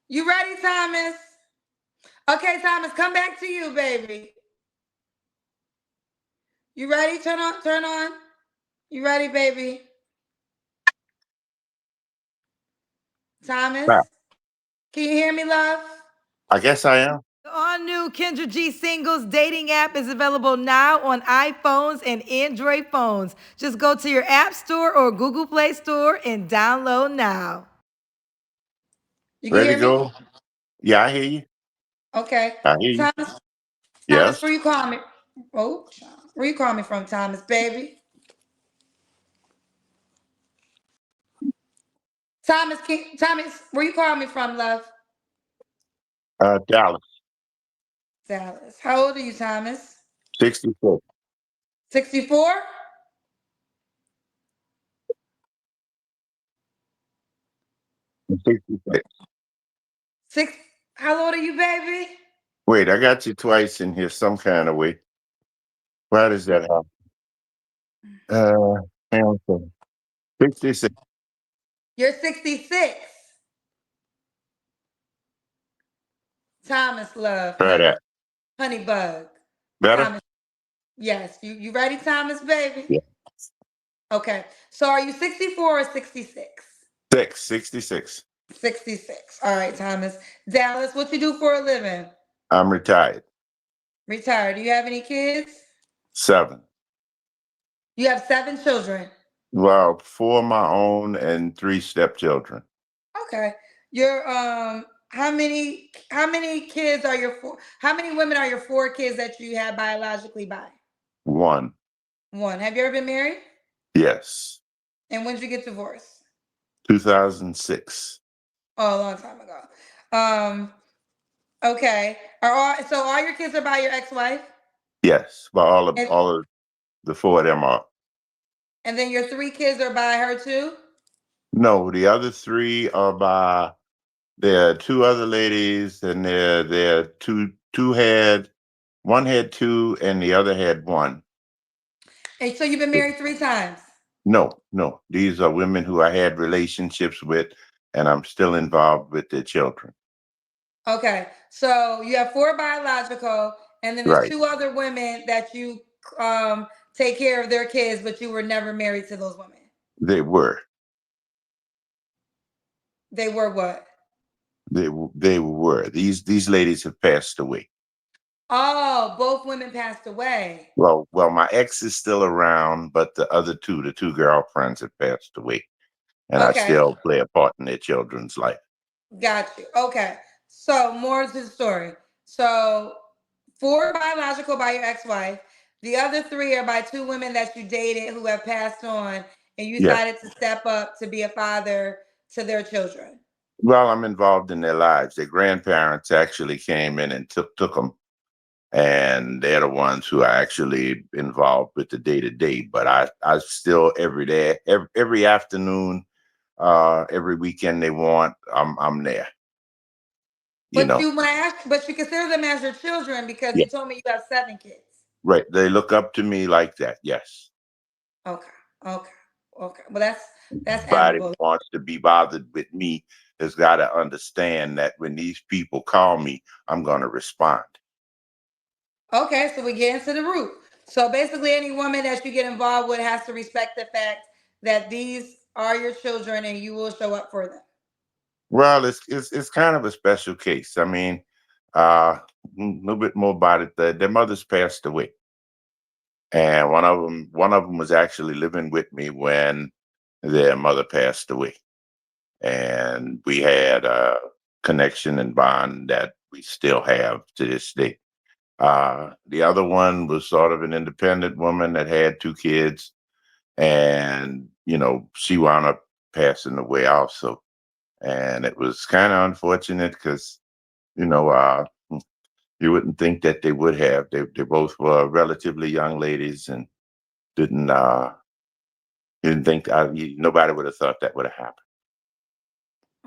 You ready, Thomas? Okay, Thomas, come back to you, baby. You ready? Turn on, turn on. You ready, baby? Thomas, Wow. can you hear me, love? I guess I am. The all new Kendra G Singles dating app is available now on iPhones and Android phones. Just go to your App Store or Google Play Store and download now. You can Ready to hear me? go? Yeah, I hear you. Okay. I hear you. Thomas, Thomas, Yes. where you call me? Oh, where you call me from, Thomas, baby? Thomas, where you call me from, love? Dallas, Dallas. How old are you, Thomas? 64. 64? 66. Six. How old are you, baby? Wait, I got you twice in here some kind of way. Why does that happen? Hang on a second. 66. You're 66. Thomas, love. Try that. Honey bug. Better? Thomas. Yes. You ready, Thomas, baby? Yeah. Okay. So are you 64 or 66? 66. 66. All right, Thomas. Dallas, what you do for a living? I'm retired. Retired. Do you have any kids? 7. You have 7 children. Well, 4 my own and 3 stepchildren. Okay. You're how many kids are your four? How many women are your 4 kids that you have biologically by? 1. One. Have you ever been married? Yes. And when did you get divorced? 2006. Oh, a long time ago. Um, okay. So all your kids are by your ex-wife? Yes. But And all of the 4 of them are. and then your 3 kids are by her too? No, the other 3 are by. There are 2 other ladies, and there are two had one had 2, and the other had 1. And so you've been married 3 times. No, no, these are women who I had relationships with, and I'm still involved with their children. Okay. So you have 4 biological, and then there's Right? 2 other women that you um take care of their kids, but you were never married to those women. They were. They were what? They were. These ladies have passed away. Oh, both women passed away. Well, my ex is still around, but the other 2, the 2 girlfriends, have passed away, and I Okay, still play a part in their children's life. got you. Okay, so more to the story. So 4 biological by your ex-wife. The other 3 are by 2 women that you dated who have passed on, and you Yes. decided to step up to be a father to their children. Well, I'm involved in their lives. Their grandparents actually came in and took them, and they're the ones who are actually involved with the day to day. But I still every day, every afternoon, every weekend they want, I'm there. You But know, but you consider them as your children because yeah, you told me you have 7 kids. right. They look up to me like that. Yes. Okay, okay, okay. Well, that's Anybody who admirable. wants to be bothered with me has got to understand that when these people call me, I'm going to respond. Okay, so we get into the root. So basically, any woman that you get involved with has to respect the fact that these are your children and you will show up for them. Well, it's kind of a special case. I mean, a little bit more about it. Their mothers passed away, and one of them was actually living with me when their mother passed away, and we had a connection and bond that we still have to this day. The other one was sort of an independent woman that had 2 kids, and she wound up passing away also. And it was kind of unfortunate because you know uh, you wouldn't think that they would have. They both were relatively young ladies, and didn't didn't think nobody would have thought that would have happened.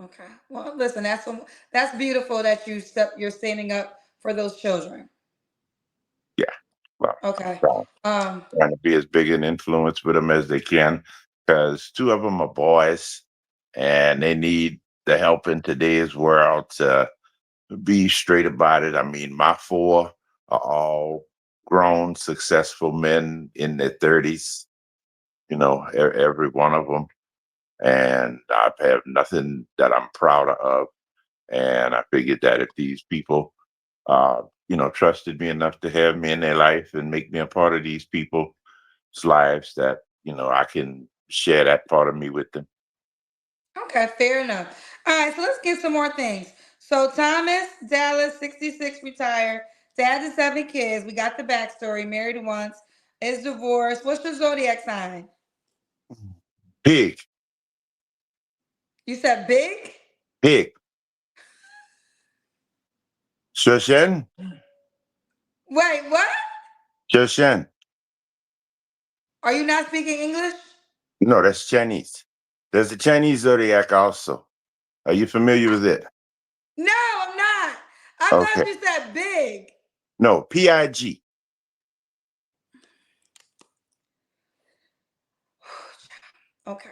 Okay. Well, listen, that's beautiful that you're standing up for those children. Yeah, well, Okay. trying Um. trying to be as big an influence with them as they can, because 2 of them are boys, and they need to help in today's world to be straight about it. I mean, my four are all grown, successful men in their 30s, every one of them. And I have nothing that I'm proud of. And I figured that if these people, trusted me enough to have me in their life and make me a part of these people's lives, that, I can share that part of me with them. Okay, fair enough. All right, so let's get some more things. So Thomas Dallas, 66, retired, dad to 7 kids. We got the backstory. Married once, is divorced. What's your zodiac sign? Pig, You said big. pig. Shoshen, Wait, what? Shoshen. Are you not speaking English? No, that's Chinese. There's a Chinese zodiac also. Are you familiar with it? No, I'm not. I Okay. thought you said big. No, PIG. Okay.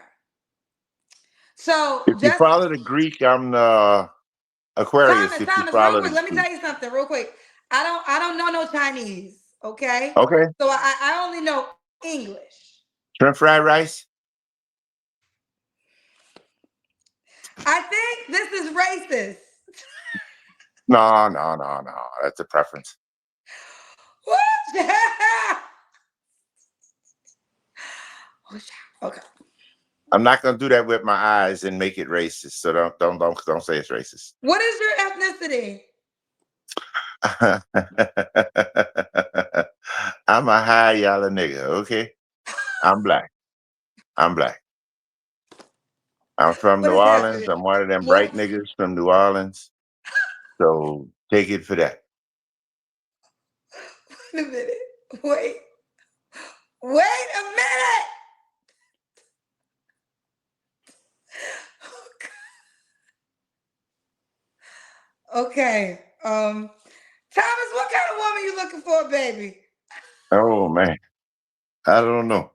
So If you just follow the Greek, I'm the Aquarius. Thomas, If you Thomas, real follow quick. the Let me Greek. tell you something, real quick. I don't know no Chinese. Okay. Okay. So I only know English. Shrimp fried rice? I think this is racist. No, no, no, no. That's a preference. What? Okay. I'm not gonna do that with my eyes and make it racist. So don't say it's racist. What is your ethnicity? I'm a high yellow nigga, okay? I'm black. I'm black. I'm from What New is Orleans. happening? I'm one of them bright What? niggas from New Orleans. So take it for that. Wait a minute. Wait. Wait a minute. Okay. Thomas, what kind of woman you looking for, baby? Oh man, I don't know.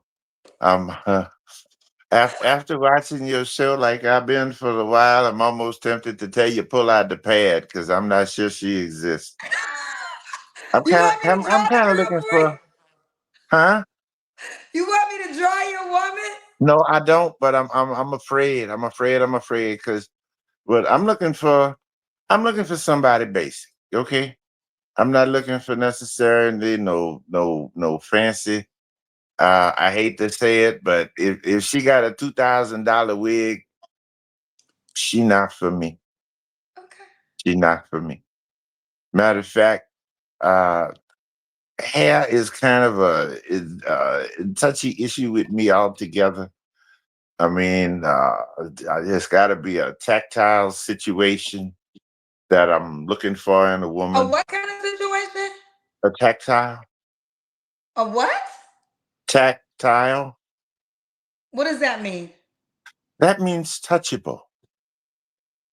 After watching your show like I've been for a while, I'm almost tempted to tell you pull out the pad because I'm not sure she exists. You want me to draw I'm kind a of girl looking for you? for, huh? You want me to draw you a woman? No, I don't. But I'm afraid. I'm afraid because what I'm looking for somebody basic. Okay, I'm not looking for necessarily no fancy. I hate to say it, but if she got a $2,000 wig, she not for me. Okay. She not for me. Matter of fact, uh, hair is kind of a touchy issue with me altogether. I mean, it's got to be a tactile situation that I'm looking for in a A woman. what kind of situation? A tactile, A what? tactile. What does that mean? That means touchable.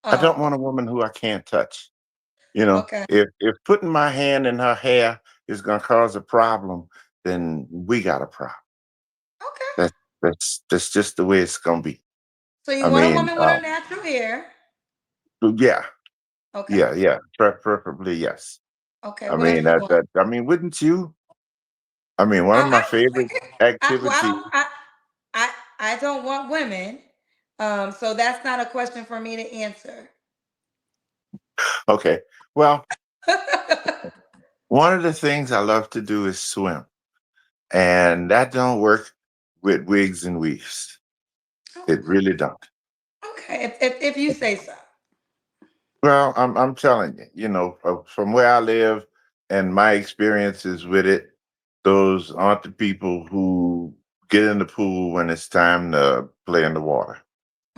I don't Oh, want a woman who I can't touch. You know, okay. if putting my hand in her hair is going to cause a problem, then we got a problem. Okay. That that's just the way it's going to be. So you I want a mean, woman with her natural hair. yeah, Okay. yeah. Preferably yes. Okay. I What else mean you want? I mean, wouldn't you? I mean, one of my I don't favorite well, activities. I I don't want women. So that's not a question for me to answer. Okay, well, one of the things I love to do is swim, and that don't work with wigs and weaves. It really don't. Okay, if you say so. Well, I'm telling you, from where I live and my experiences with it, those aren't the people who get in the pool when it's time to play in the water.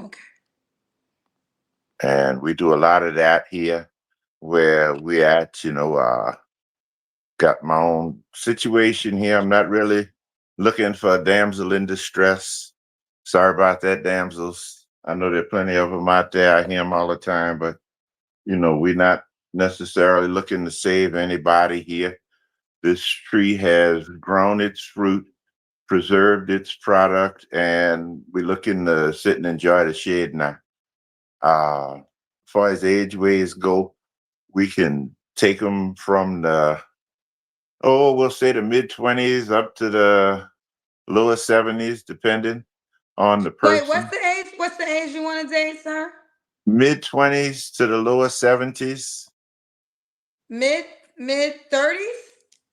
Okay. And we do a lot of that here where we at, got my own situation here. I'm not really looking for a damsel in distress. Sorry about that, damsels. I know there are plenty of them out there. I hear them all the time, but we're not necessarily looking to save anybody here. This tree has grown its fruit, preserved its product, and we're looking to sit and enjoy the shade now. As far as age ways go, we can take them from the, oh, we'll say the mid 20s up to the lower 70s, depending on the Wait, person. what's the age you want to date, sir? Mid 20s to the lower 70s, Mid mid 30s?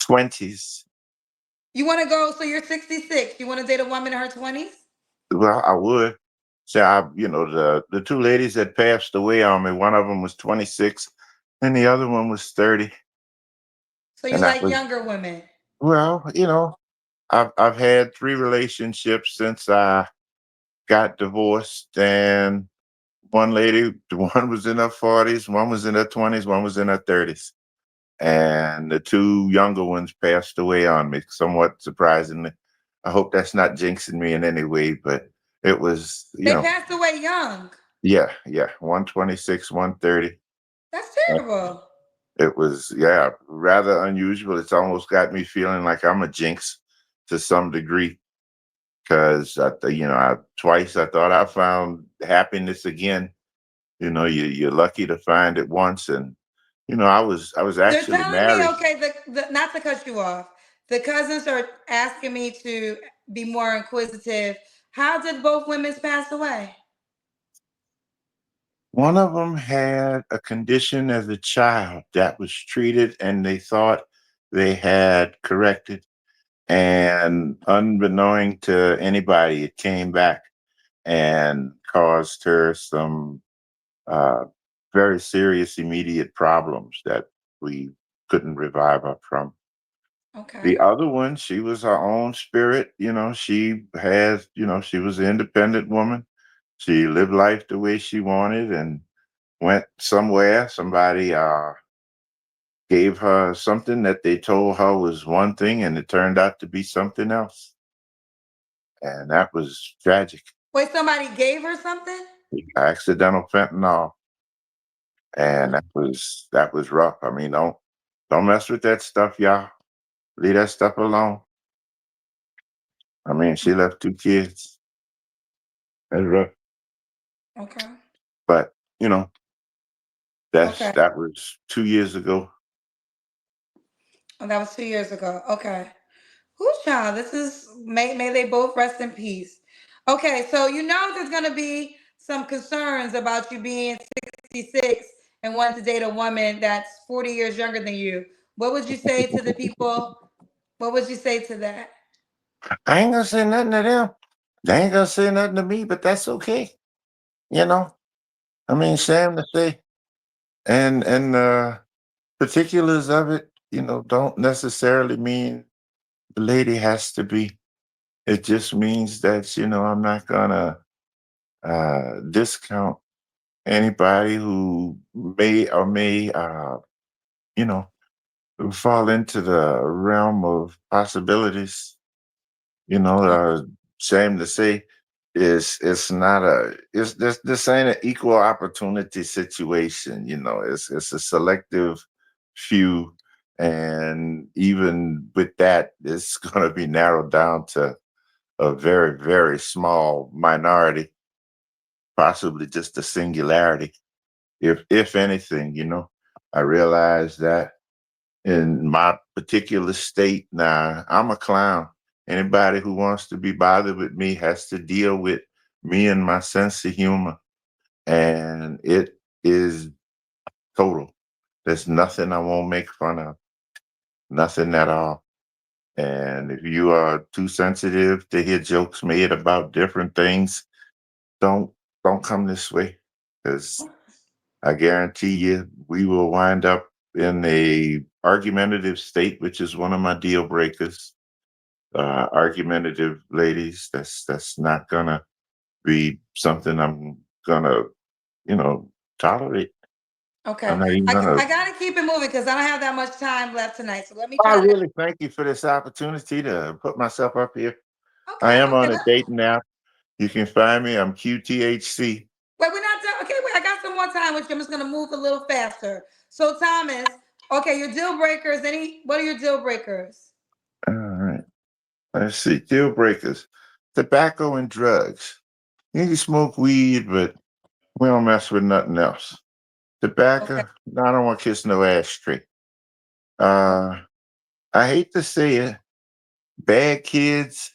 20s. You want to go, so you're 66. You want to date a woman in her 20s? Well, I would. So the two ladies that passed away on me, one of them was 26 and the other one was 30. So you And that like was, younger women. well, I've had three relationships since I got divorced, and one lady, one was in her 40s, one was in her 20s, one was in her 30s. And the two younger ones passed away on me, somewhat surprisingly. I hope that's not jinxing me in any way, but it was, They passed away young. yeah, yeah, 126, 130. That's Uh, terrible. It was, yeah, rather unusual. It's almost got me feeling like I'm a jinx to some degree, because twice I thought I found happiness again. You're lucky to find it once, and I was They're actually telling me, married. okay, not to cut you off, the cousins are asking me to be more inquisitive. How did both women pass away? One of them had a condition as a child that was treated, and they thought they had corrected. And unbeknown to anybody, it came back and caused her some uh, very serious immediate problems that we couldn't revive her from. The Okay. other one, she was her own spirit. She was an independent woman. She lived life the way she wanted and went somewhere. Somebody gave her something that they told her was one thing, and it turned out to be something else. And that was tragic. Wait, somebody gave her something? Accidental fentanyl. And that was rough. I mean, don't mess with that stuff, y'all. Leave that stuff alone. I mean, she left two kids. That's rough. Okay. But you know, Okay. that was 2 years ago. Oh, that was 2 years ago. Okay. Who's child? This is may they both rest in peace. Okay, so you know there's gonna be some concerns about you being 66 and wanting to date a woman that's 40 years younger than you. What would you say to the people? What would you say to that? I ain't gonna say nothing to them. They ain't gonna say nothing to me, but that's okay. You know, I mean, shame to say. And particulars of it, don't necessarily mean the lady has to be. It just means that, I'm not gonna discount anybody who may you know, fall into the realm of possibilities. Shame to say, it's not it's this ain't an equal opportunity situation. It's a selective few, and even with that, it's going to be narrowed down to a very, very small minority, possibly just a singularity, if anything. I realize that in my particular state now, I'm a clown. Anybody who wants to be bothered with me has to deal with me and my sense of humor. And it is total. There's nothing I won't make fun of, nothing at all. And if you are too sensitive to hear jokes made about different things, don't don't come this way, because I guarantee you we will wind up in a argumentative state, which is one of my deal breakers. Argumentative ladies, that's not gonna be something I'm gonna, you know, tolerate. I'm Okay. not even I gonna. gotta keep it moving because I don't have that much time left tonight. So let me I try to. really thank you for this opportunity to put myself up here. I Okay, am okay. on a dating app. You can find me. I'm QTHC. Wait, we're not done. Okay, wait, I got some more time with you. I'm just gonna move a little faster. So Thomas, okay, your deal breakers. What are your deal breakers? All right. Let's see. Deal breakers: tobacco and drugs. You can smoke weed, but We don't mess with nothing else. Okay. Tobacco? No, I don't want to kiss no ashtray. Uh, I hate to say it, bad kids.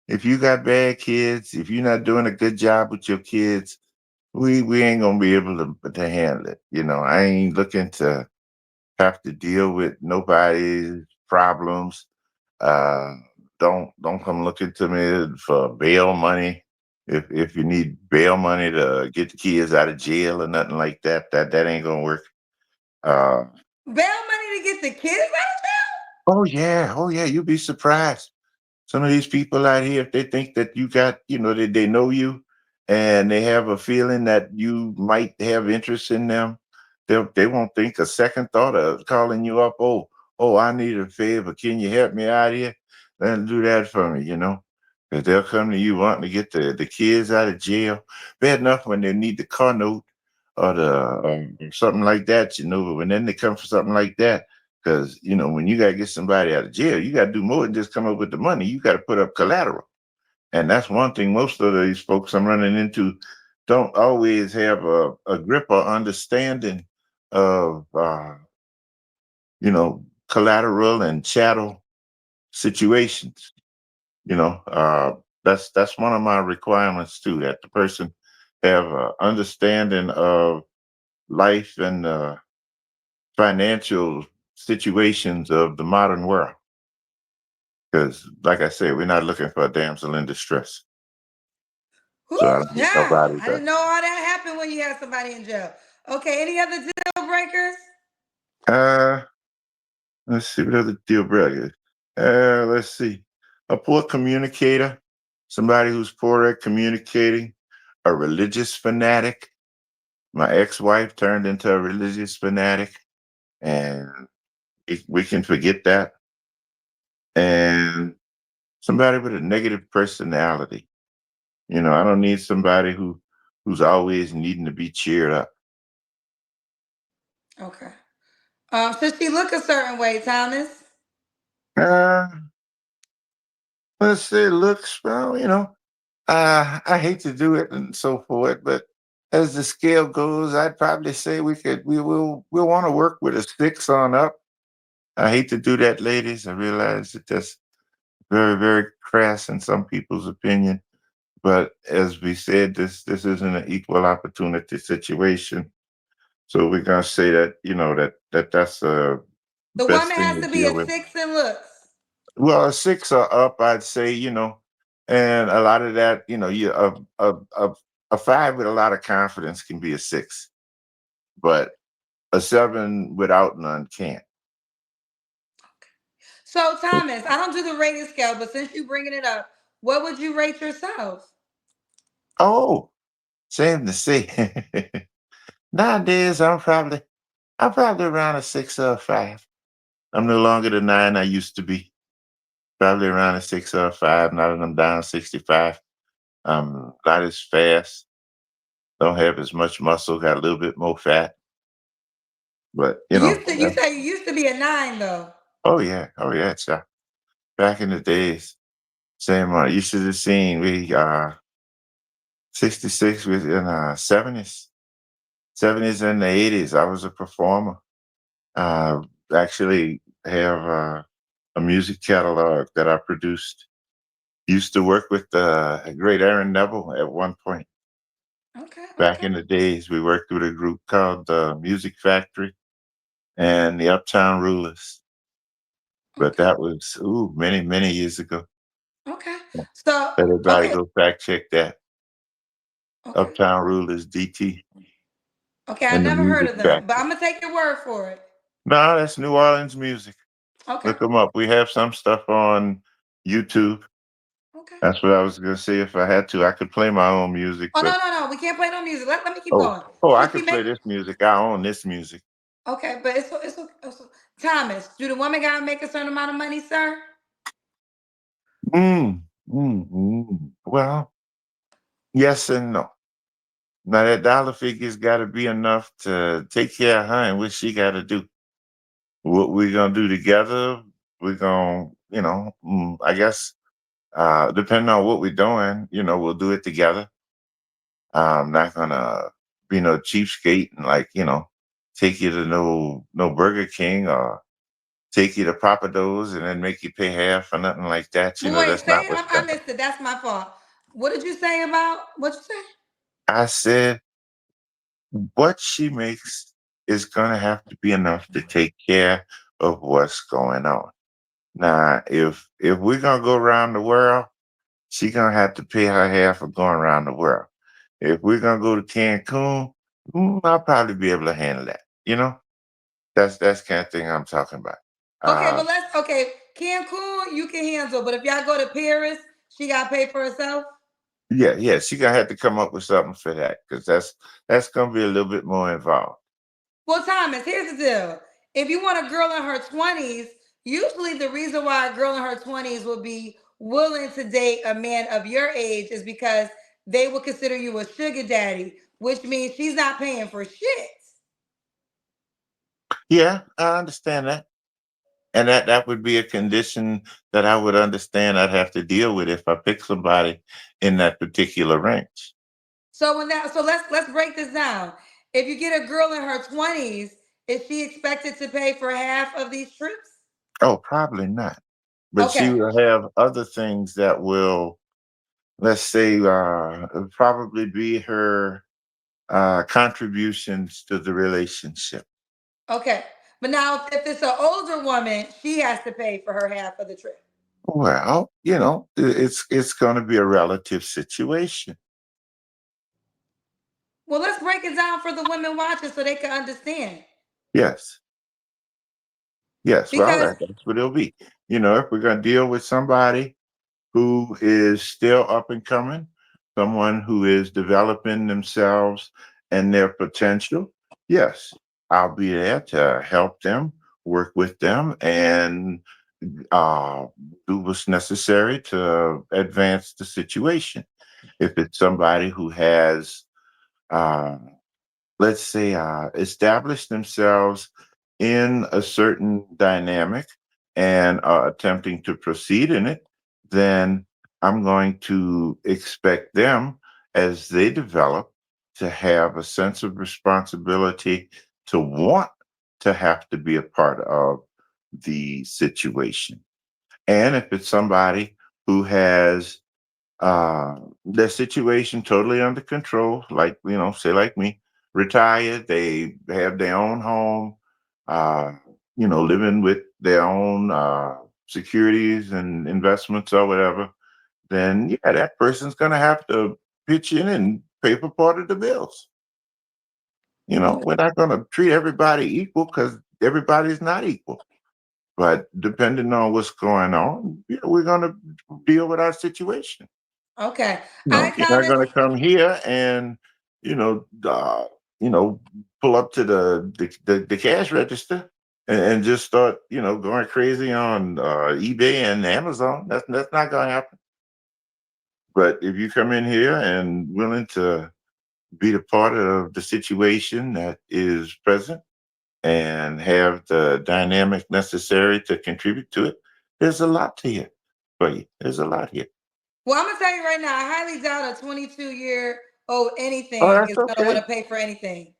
If you got bad kids, if you're not doing a good job with your kids, we ain't gonna be able to handle it. I ain't looking to have to deal with nobody's problems. Uh, don't come looking to me for bail money. If you need bail money to get the kids out of jail or nothing like that, that ain't gonna work. Uh, Bail money to get the kids out oh yeah, you'd be surprised. Some of these people out here, if they think that you got, they know you and they have a feeling that you might have interest in them, they won't think a second thought of calling you up. Oh, I need a favor. Can you help me out here? Then do that for me, because they'll come to you wanting to get the kids out of jail. Bad enough when they need the car note or the something like that, but when then they come for something like that, because when you gotta get somebody out of jail, you gotta do more than just come up with the money. You gotta put up collateral, and that's one thing most of these folks I'm running into don't always have a grip or understanding of collateral and chattel situations. You know, uh, that's one of my requirements too. That the person have a understanding of life and financial situations of the modern world. Because, like I said, we're not looking for a damsel in distress. there? So I Whoo, don't need child. nobody I to. didn't know all that happened when you had somebody in jail. Okay, any other deal breakers? Uh, let's see what other deal breakers. Let's see. A poor communicator, somebody who's poor at communicating, a religious fanatic. My ex-wife turned into a religious fanatic, and we can forget that. And somebody with a negative personality. I don't need somebody who's always needing to be cheered up. Okay. Should she look a certain way, Thomas? Uh, let's say looks, well, I hate to do it and so forth, but as the scale goes, I'd probably say we'll want to work with a 6 on up. I hate to do that, ladies. I realize that that's very, very crass in some people's opinion. But as we said, this isn't an equal opportunity situation. So we're gonna say that, that's the The best woman thing has to to be deal a with. 6 in looks. Well, a 6 or up, I'd say, and a lot of that, a 5 with a lot of confidence can be a 6, but a 7 without none can't. So, Thomas, I don't do the rating scale, but since you bringing it up, what would you rate yourself? Oh, same to say. Nowadays, I'm probably around a 6 or a 5. I'm no longer the 9 I used to be. Probably around a 6 or a 5. Now that I'm down 65. Not as fast. Don't have as much muscle. Got a little bit more fat. But You say you used to be a 9 though. oh yeah, child. Back in the days, same. You should have seen we 66 was in 70s and the 80s. I was a performer. Uh, Actually have a music catalog that I produced. Used to work with the great Aaron Neville at one point. Okay, Back okay, in the days, we worked with a group called the Music Factory and the Uptown Rulers. But okay, that was many, many years ago. okay. So, Everybody okay, go fact check that. okay, Uptown Rulers DT okay. I and the never heard Music of them, but Factory. I'm gonna take your word for it. No, that's New Orleans music. Okay, Look them up. We have some stuff on YouTube. okay. That's what I was gonna say. If I had to, I could play my own music, Oh no, but no, no. We can't play no music. Let me keep oh, going. I Should she could make? play this music. I own this music. Okay, but Thomas, do the woman gotta make a certain amount of money, sir? Well, yes and no. Now that dollar figure's got to be enough to take care of her and what she got to do. What we're gonna do together, we're gonna, I guess, depending on what we're doing, we'll do it together. I'm not gonna. cheapskate and like, take you to no Burger King or take you to Papa Do's and then make you pay half or nothing like that. Well, wait, That's not say what's I done. missed it. That's my fault. What did you say about what you say? I said what she makes is gonna have to be enough to take care of what's going on. Now, if we're gonna go around the world, she gonna have to pay her half of going around the world. If we're gonna go to Cancun, I'll probably be able to handle that. That's kind of thing I'm talking about. Okay, Uh, but let's okay. Cancun, you can handle, but if y'all go to Paris, she got to pay for herself. yeah, yeah, she gonna have to come up with something for that because that's gonna be a little bit more involved. Well, Thomas, here's the deal. If you want a girl in her 20s, usually the reason why a girl in her 20s would be willing to date a man of your age is because they would consider you a sugar daddy, which means she's not paying for shit. Yeah, I understand that. And that would be a condition that I would understand I'd have to deal with if I pick somebody in that particular range. So let's break this down. If you get a girl in her 20s, is she expected to pay for half of these trips? Oh, probably not. But she Okay. will have other things that will, let's say, probably be her contributions to the relationship. Okay. But now if it's an older woman, she has to pay for her half of the trip. Well, it's going to be a relative situation. Well, let's break it down for the women watching so they can understand. Yes, yes. Well, Because that's what it'll be. If we're going to deal with somebody who is still up and coming, someone who is developing themselves and their potential, yes, I'll be there to help them, work with them, and uh, do what's necessary to advance the situation. If it's somebody who has uh, let's say, establish themselves in a certain dynamic and are attempting to proceed in it, then I'm going to expect them as they develop to have a sense of responsibility to want to have to be a part of the situation. And if it's somebody who has uh, their situation totally under control, like, say like me, retired, they have their own home, uh, living with their own securities and investments or whatever, then yeah, that person's gonna have to pitch in and pay for part of the bills. We're not gonna treat everybody equal because everybody's not equal. But depending on what's going on, we're gonna deal with our situation. okay. All right, You're not Thomas. gonna come here and, you know, uh, you know, pull up to the cash register and just start, going crazy on eBay and Amazon. That's not gonna happen. But if you come in here and willing to be the part of the situation that is present and have the dynamic necessary to contribute to it, there's a lot to you for you. There's a lot here. Well, I'm gonna tell you right now, I highly doubt a 22-year-old Oh, anything that's is gonna want okay. to pay for anything.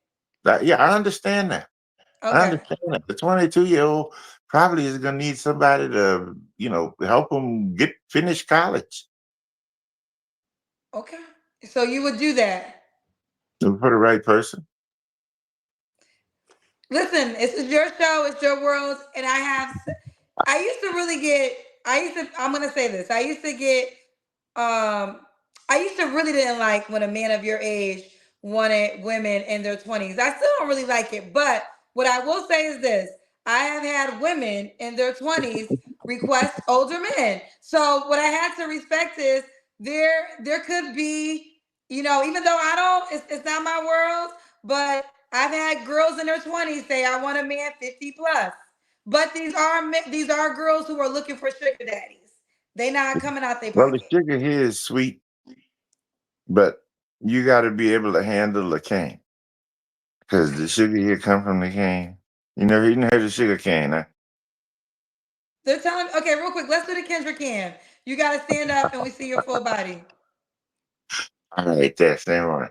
Yeah, I understand that. I Okay. understand that. The 22-year-old probably is going to need somebody to, help him get finish college Okay. So you would do that. for the right person. Listen, this is your show, it's your world, and I used to really get I'm gonna say this. Um I used to really didn't like when a man of your age wanted women in their 20s. I still don't really like it, but what I will say is this. I have had women in their 20s request older men. So what I had to respect is there could be, even though I don't it's not my world, but I've had girls in their 20s say I want a man 50 plus. But these are girls who are looking for sugar daddies. They not coming out their Well, the pocket. sugar here is sweet, but you got to be able to handle the cane because the sugar here come from the cane. You never even heard of sugar cane, huh? They're telling okay, real quick, let's do the Kendrick can. You gotta stand up and we see your full body. All right, there, same one.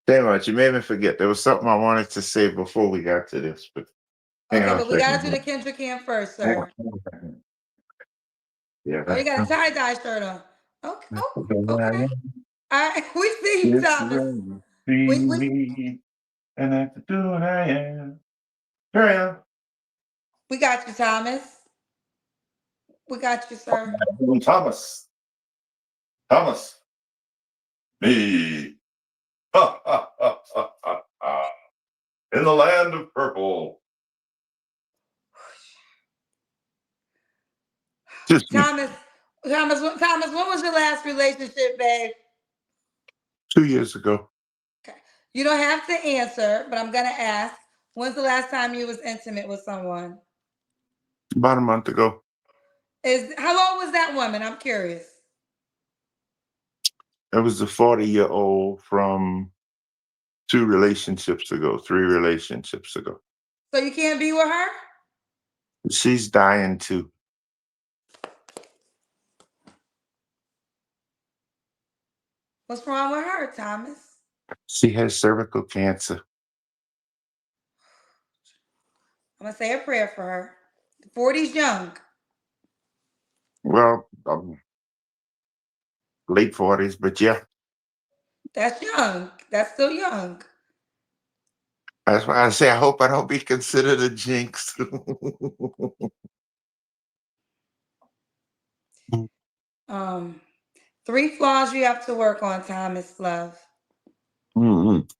Damn it, you made me forget. There was something I wanted to say before we got to this, but hang Okay, on a but we gotta do second. the Kendrick Camp first, Hang on, sir. hang on a second. Yeah, Oh, you that. got a tie-dye shirt on. Okay. Oh, okay. All right. We see you, It's Thomas. when you see We me, and that's the what I am. Here I am. we got you, Thomas. We got you, sir. Thomas. Thomas. Me. Ha, ha, ha, ha, ha, ha. In the land of purple. Just me. Thomas, Thomas, when was your last relationship, babe? 2 years ago. Okay. You don't have to answer, but I'm gonna ask. When's the last time you was intimate with someone? About a month ago. Is how old was that woman? I'm curious. It was a 40-year-old from 2 relationships ago, 3 relationships ago. So you can't be with her? She's dying too. What's wrong with her, Thomas? She has cervical cancer. I'm gonna say a prayer for her. 40's young. Well, late 40s, but yeah, That's young. That's still young. that's why I say I hope I don't be considered a jinx. Um, three flaws you have to work on, Thomas, love.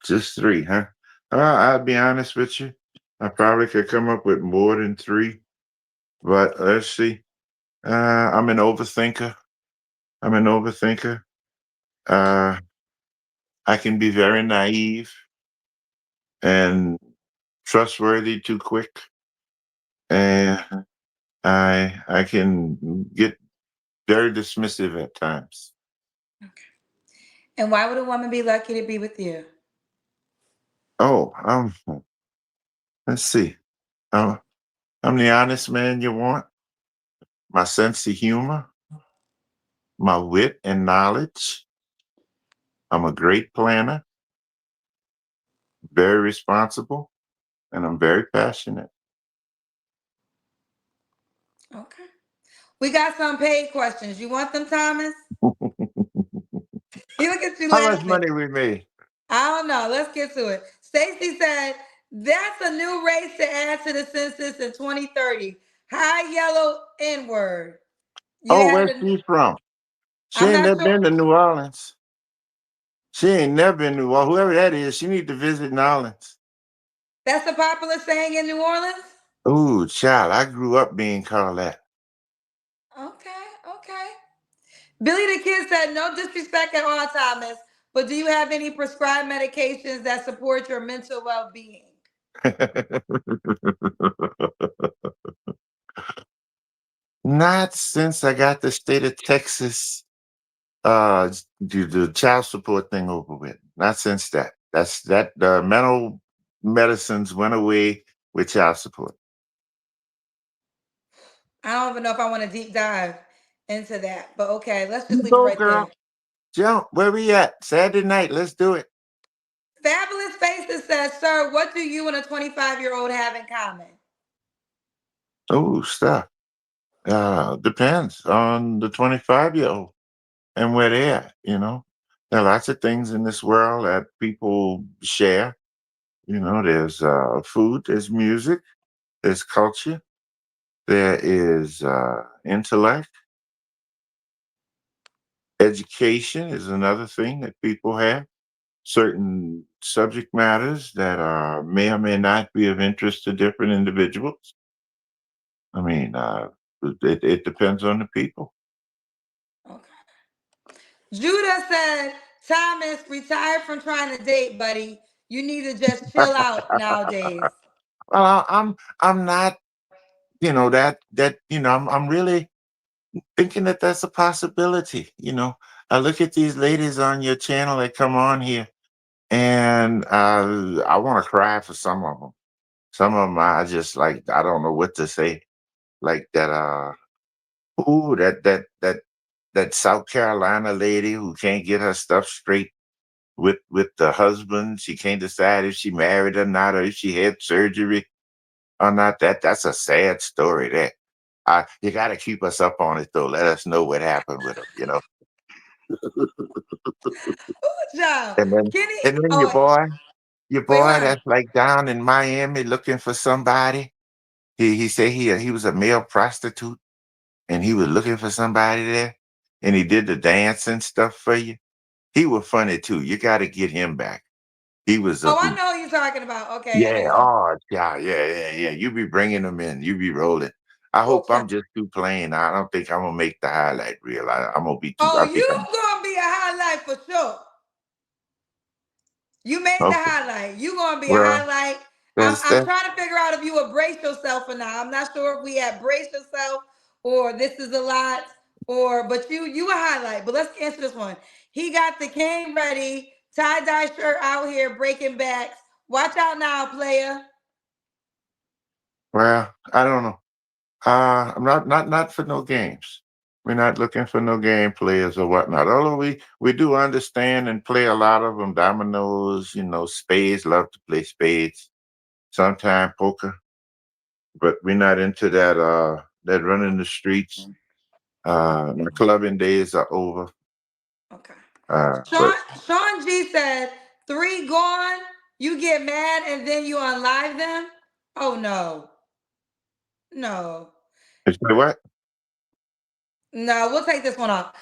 Just three, huh? I'll be honest with you. I probably could come up with more than three, but let's see. I'm an overthinker. I'm an overthinker. Uh, I can be very naive and trustworthy too quick, and I can get very dismissive at times. Okay. And why would a woman be lucky to be with you? Oh, let's see. Uh, I'm the honest man you want. My sense of humor, my wit and knowledge. I'm a great planner, very responsible, and I'm very passionate. Okay. We got some paid questions. You want them, Thomas? You look at you How much laughing. money we made? I don't know. Let's get to it. Stacy said that's a new race to add to the census in 2030. High yellow N word. You Oh, where's added a. she from? She I'm ain't not never sure. been to New Orleans. She ain't never been to New Orleans. Whoever that is, she need to visit New Orleans. That's a popular saying in New Orleans. Ooh, child, I grew up being called that. Okay, okay. Billy the Kid said, no disrespect at all, Thomas, but do you have any prescribed medications that support your mental well being? Not since I got the state of Texas the child support thing over with. Not since that. That's that the mental medicines went away with child support. I don't even know if I want to deep dive into that, but okay, let's just You leave it go, right girl. there. Jump. Where we at? Saturday night. Let's do it. Fabulous Faces says, sir, what do you and a 25-year-old have in common? Oh, stuff. Depends on the 25-year-old and where they at. There are lots of things in this world that people share. There's food, there's music, there's culture, there is intellect. Education is another thing that people have. Certain subject matters that may or may not be of interest to different individuals. I mean, it depends on the people. Okay. Judah said, Thomas, retire from trying to date, buddy. You need to just chill out nowadays. Well, I'm not, I'm really thinking that that's a possibility. I look at these ladies on your channel that come on here, and I want to cry for some of them. Some of them I just like I don't know what to say. Like that ooh that South Carolina lady who can't get her stuff straight. with the husband. She can't decide if she married or not, or if she had surgery or not. That's a sad story. That you got to keep us up on it though. Let us know what happened with him. Ooh, child. And then Kenny. and then Oh, your wait, boy hold on. that's like down in Miami looking for somebody. He said he was a male prostitute and he was looking for somebody there, and he did the dance and stuff for you. He was funny too. You got to get him back. He was a Oh, I hoot. know who you're talking about. Okay, Yeah. okay. So, Oh, yeah, yeah, yeah, yeah. You be bringing them in. You be rolling. I ooh, hope child. I'm just too plain. I don't think I'm gonna make the highlight reel. I'm gonna be too. Oh, I think you I'm gonna be a highlight for sure. You made the okay. highlight. You gonna be a Well, highlight. I'm that's I'm that. trying to figure out if you would brace yourself or not. I'm not sure if we had brace yourself or this is a lot or but you a highlight. But let's answer this one. He got the cane ready, tie-dye shirt out here breaking backs. Watch out now, player. Well, I don't know. I'm not for no games. We're not looking for no game players or whatnot. Although we do understand and play a lot of them. Dominoes, spades. Love to play spades. Sometime poker, but we're not into that running the streets. My clubbing days are over. Okay. But Sean G said, three gone, you get mad and then you unlive them. Oh no. No. it's like what? No, we'll take this one off.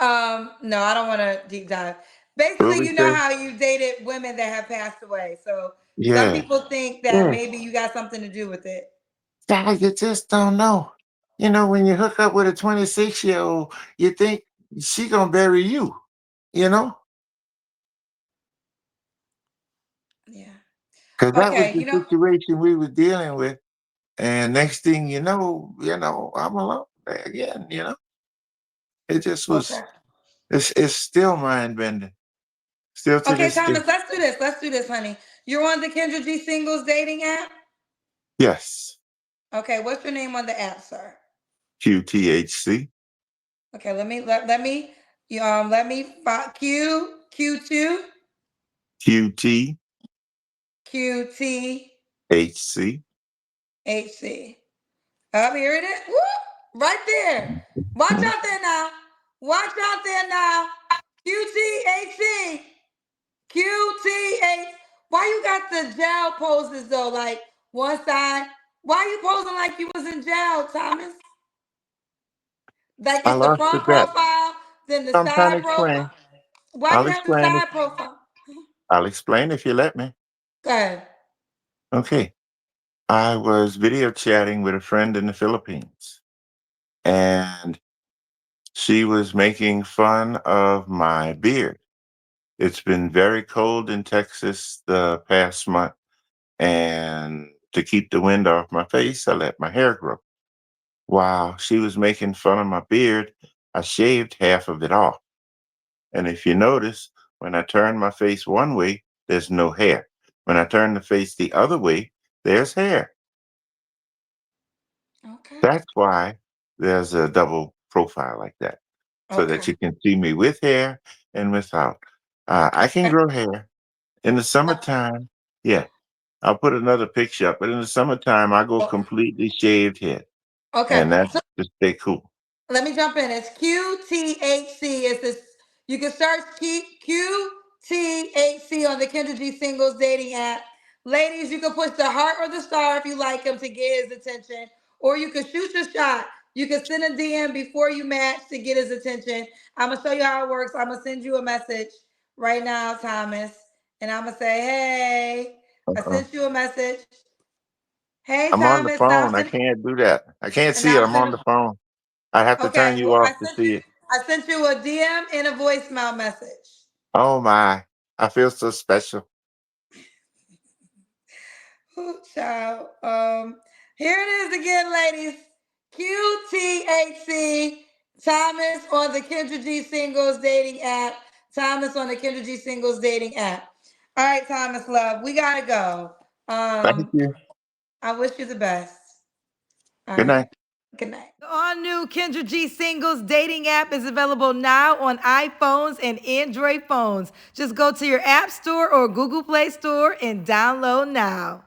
No, I don't want to deep dive. What Basically, we you know say? how you dated women that have passed away. So some Yeah, people think that yeah. maybe you got something to do with it. God, you just don't know. When you hook up with a 26-year-old, you think she gonna bury you. You know, Yeah. because that was Okay, the situation we were dealing with. And next thing I'm alone there again. It just was. okay. It's still mind bending, still to Okay, this day. Thomas, let's do this. Let's do this, honey. You're on the Kendra G Singles dating app? Yes, Okay, what's your name on the app, sir? QTHC, Okay, let me Q2 QTHC. QTHC. Up here it is. Woo! Right there. Watch out there now. Watch out there now. QTHC. QTH. Why you got the jail poses though? Like one side. Why you posing like you was in jail, Thomas? Like I it's the lost the front bet. profile, then the I'm trying to side explain. profile. Why I'll you have the explain it. side profile? I'll explain if you let me. Go ahead. Okay. I was video chatting with a friend in the Philippines, and she was making fun of my beard. It's been very cold in Texas the past month, and to keep the wind off my face, I let my hair grow. While she was making fun of my beard, I shaved half of it off. And if you notice, when I turn my face one way, there's no hair. When I turn the face the other way, there's hair. Okay. That's why there's a double profile like that, so that Okay. you can see me with hair and without. I can Okay. grow hair in the summertime. Yeah, I'll put another picture up. But in the summertime, I go completely shaved head, Okay. and that's So to stay cool. let me jump in. It's QTHC. It's this. You can search QTHC on the Kendra G Singles dating app. Ladies, you can push the heart or the star if you like him to get his attention, or you can shoot your shot. You can send a DM before you match to get his attention. I'm gonna show you how it works. I'm gonna send you a message right now, Thomas, and I'm gonna say, "Hey, I Uh-uh. sent you a message. Hey, I'm on the Thomas. Now I'm phone. I sending. can't do that. I can't And see now it. I'm I'm on sending. the phone. I have to turn Okay, you well, off to see it. I sent you a DM and a voicemail message. Oh my! I feel so special. Ooh, child. Here it is again, ladies. QTHC Thomas on the Kendra G Singles dating app. Thomas on the Kendra G Singles dating app. All right, Thomas, love, we gotta go. Thank Um, you. I wish you the best. All Good right. night. Good night. The all-new Kendra G Singles dating app is available now on iPhones and Android phones. Just go to your App Store or Google Play Store and download now.